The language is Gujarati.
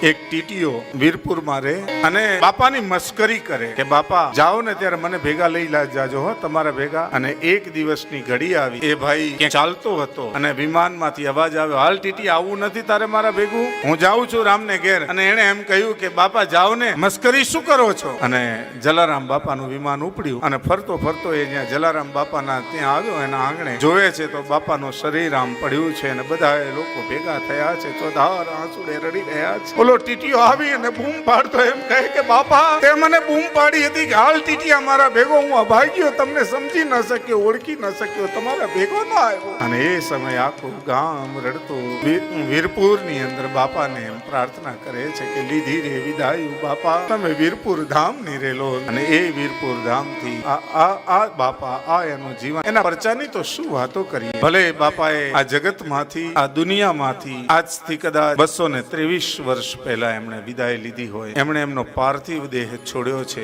એક ટીટીઓ વીરપુરમાં રહે અને બાપાની મસ્કરી કરે કે બાપા જાઓ ને ત્યારે મને ભેગા લઈ જાજો હો તમારા ભેગા. અને એક દિવસની ઘડી આવી, એ ભાઈ ક્યાંક ચાલતો હતો અને વિમાનમાંથી અવાજ આવ્યો, હાલ ટીટી આવવું નથી તારે મારા ભેગું, હું જાઉં છું રામને ઘેર. અને એને એમ કહ્યું કે બાપા જાઓ ને, મસ્કરી શું કરો છો? અને જલારામ બાપાનું વિમાન ઉપડ્યું અને ફરતો ફરતો એ જ્યાં જલારામ બાપાના ત્યાં આવ્યો, એના આંગણે જોવે છે તો બાપાનું શરીર આમ પડ્યું છે અને બધા લોકો ભેગા થયા છે, ચોધાર આંસુડે રડી રહ્યા છે. ઓલો ટીટીઓ આવી અને બૂમ પાડતો એમ કહે કે બાપા તે મને બૂમ પાડી હતી કે હાલ ટીટીયા મારા ભેગો, હું અભાગ્યો, તમને સમજી ન શક્યો, ઓળખી ન શક્યો, તમારા ભેગો ના આવ્યો. અને એ સમયે આખું ગામ રડતું વીરપુરની અંદર બાપાને એમ પ્રાર્થના કરે છે કે લીધી રે વિદાયું બાપા, તમે વીરપુર ધામ ની રેલો. અને એ વીરપુર ધામ થી આ બાપા આ એનું જીવન, એના પરચાની તો શું વાતો કરીએ. ભલે બાપાએ આ જગત માંથી, આ દુનિયામાંથી આજથી કદાચ 223 વર્ષ પહેલા એમણે વિદાય લીધી હોય, એમણે એમનો પાર્થિવ દેહ છોડ્યો છે.